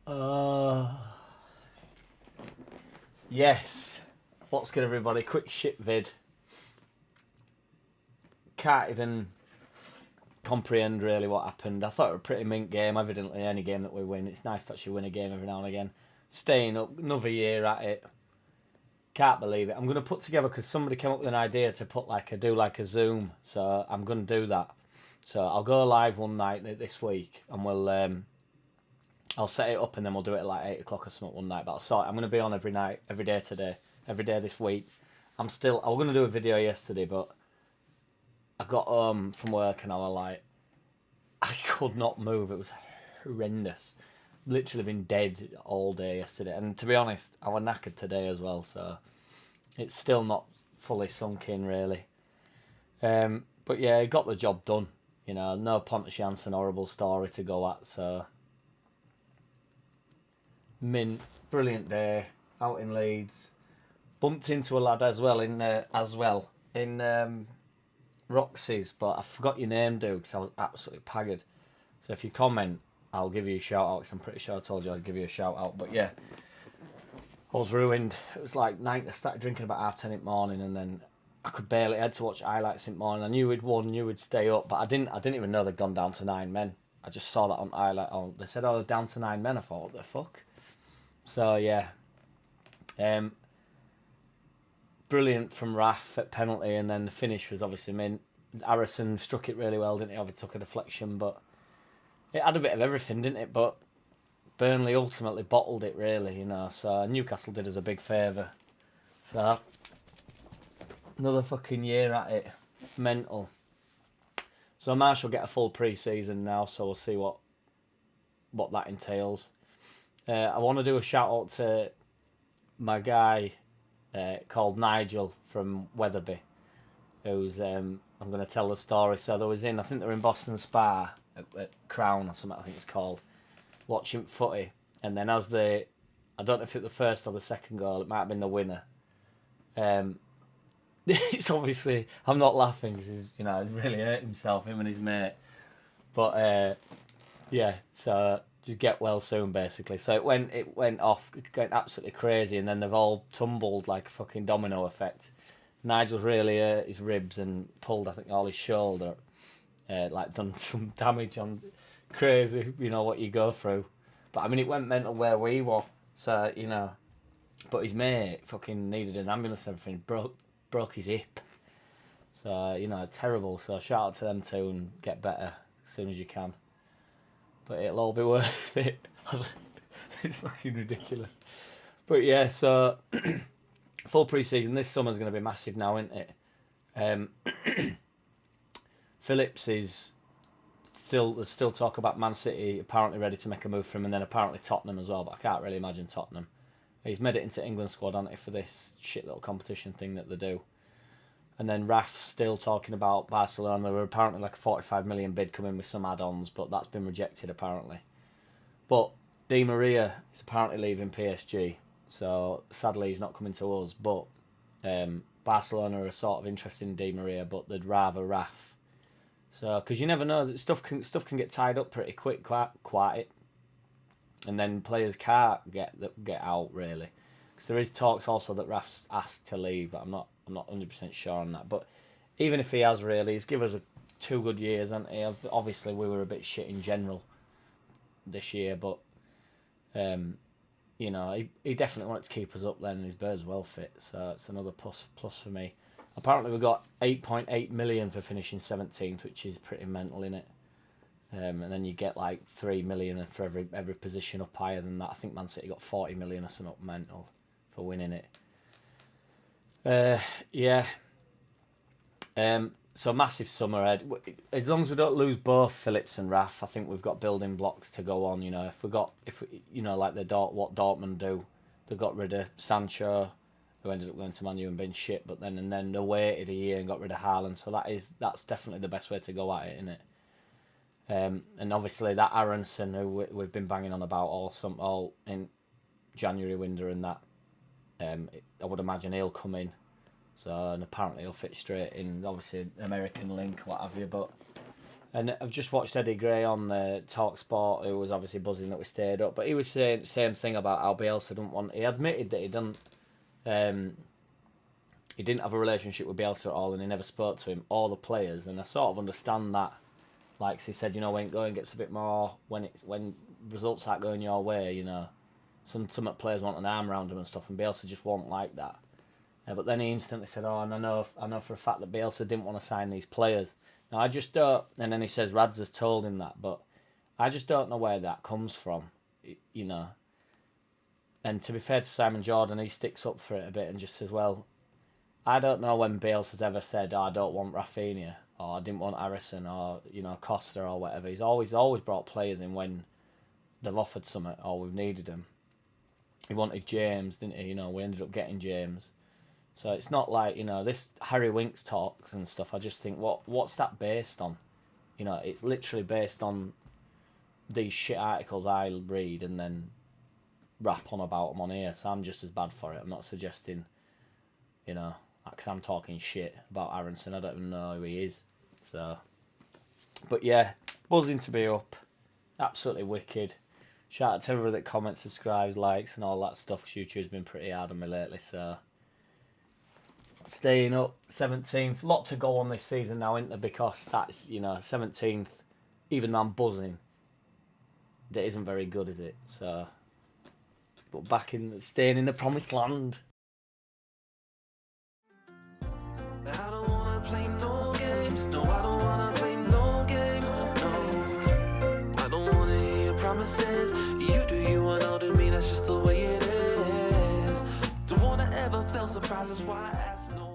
Uh, yes. What's good, everybody? Quick shit vid. Can't even comprehend really what happened. I thought it was a pretty mint game. Evidently, any game that we win, it's nice to actually win a game every now and again. Staying up another year at it. Can't believe it. I'm going to put together, because somebody came up with an idea to put do a Zoom. So I'm going to do that. So I'll go live one night this week, and I'll set it up, and then we'll do it at like 8 o'clock or something one night. But I'll sort it. I'm going to be on every night, every day today, every day this week. I was going to do a video yesterday, but I got home from work and I could not move. It was horrendous. Literally been dead all day yesterday. And to be honest, I was knackered today as well, so it's still not fully sunk in, really. But yeah, got the job done. You know, no Pontus Jansson horrible story to go at, so mint, brilliant day out in Leeds. Bumped into a lad as well in Roxy's, but I forgot your name, dude, because I was absolutely paggered. So if you comment, I'll give you a shout out, because I'm pretty sure I told you I'd give you a shout out. But yeah, I was ruined. It was like 9. I started drinking about 10:30 in the morning, and then I had to watch highlights in the morning. I knew we'd won, knew we'd stay up, but I didn't even know they'd gone down to 9 men. I just saw that on highlight. Oh, they said, they're down to 9 men. I thought, what the fuck? So yeah, brilliant from Raf at penalty, and then the finish was obviously mint. Harrison struck it really well, didn't he? Obviously took a deflection, but it had a bit of everything, didn't it? But Burnley ultimately bottled it, really, you know. So Newcastle did us a big favour. So another fucking year at it, mental. So Marsh will get a full pre-season now, so we'll see what that entails. I want to do a shout out to my guy called Nigel from Wetherby, who's I'm going to tell the story. So I think they were in Boston Spa at Crown or something, I think it's called, watching footy, and then I don't know if it was the first or the second goal, it might have been the winner. It's obviously, I'm not laughing because he's, he really hurt himself, him and his mate. But yeah, so just get well soon, basically. So it went off, it went absolutely crazy, and then they've all tumbled like a fucking domino effect. Nigel's really hurt his ribs and pulled, I think, all his shoulder, done some damage on. Crazy, what you go through. But I mean, it went mental where we were, so But his mate fucking needed an ambulance and everything. Broke his hip. So terrible. So shout out to them too, and get better as soon as you can. But it'll all be worth it. It's fucking ridiculous. But yeah, so full pre-season this summer's going to be massive now, isn't it? Phillips is there's still talk about Man City apparently ready to make a move for him, and then apparently Tottenham as well, but I can't really imagine Tottenham. He's made it into England squad, hasn't he, for this shit little competition thing that they do. And then Raf's still talking about Barcelona. There were apparently like a 45 million bid coming with some add-ons, but that's been rejected apparently. But Di Maria is apparently leaving PSG, so sadly he's not coming to us. But Barcelona are sort of interested in Di Maria, but they'd rather Raf. So, because you never know, stuff can get tied up pretty quick, quite, and then players can't get out really. Because there is talks also that Raf's asked to leave. I'm not 100% sure on that, but even if he has, really, he's given us 2 good years, hasn't he? Obviously, we were a bit shit in general this year, but he definitely wanted to keep us up then, and his bird's well fit, so it's another plus for me. Apparently we got 8.8 million for finishing 17th, which is pretty mental, innit? And then you get like 3 million for every position up higher than that. I think Man City got 40 million or something mental for winning it. Yeah. So massive summer ahead. As long as we don't lose both Phillips and Raf, I think we've got building blocks to go on. Like what Dortmund do, they got rid of Sancho, who ended up going to Man U and being shit, but then they waited a year and got rid of Haaland. So that's definitely the best way to go at it, isn't it? And obviously that Aronson, who we've been banging on about all in January window and that, I would imagine he'll come in. So, and apparently he'll fit straight in. Obviously American link, what have you, but And I've just watched Eddie Gray on the Talk Sport, who was obviously buzzing that we stayed up, but he was saying the same thing about how Bielsa didn't want. He admitted that he didn't have a relationship with Bielsa at all, and he never spoke to him or the players. And I sort of understand that. Like he said, when it going gets a bit more, when results aren't going your way, some players want an arm around him and stuff, and Bielsa just won't like that. But then he instantly said, "Oh, and I know for a fact that Bielsa didn't want to sign these players." Now I just don't. And then he says Rads has told him that, but I just don't know where that comes from, And to be fair to Simon Jordan, he sticks up for it a bit and just says, "Well, I don't know when Bielsa's ever said, I don't want Rafinha, or I didn't want Harrison, or Costa or whatever. He's always brought players in when they've offered something or we've needed them. He wanted James, didn't he? We ended up getting James. So it's not like, this Harry Winks talks and stuff. I just think, what's that based on? It's literally based on these shit articles I read and then rap on about them on here. So I'm just as bad for it. I'm not suggesting, because I'm talking shit about Aronson. I don't even know who he is. So, but yeah, buzzing to be up. Absolutely wicked. Shout out to everybody that comments, subscribes, likes, and all that stuff. YouTube's been pretty hard on me lately, so staying up, 17th. Lot to go on this season now, isn't there? Because that's 17th. Even though I'm buzzing, that isn't very good, is it? So, but staying in the promised land. I don't wanna play no games. No, I don't wanna play no games. No, I don't wanna hear your promises. You do you and I'll do me. That's just the way it is. Don't wanna ever feel surprised. That's why I ask no.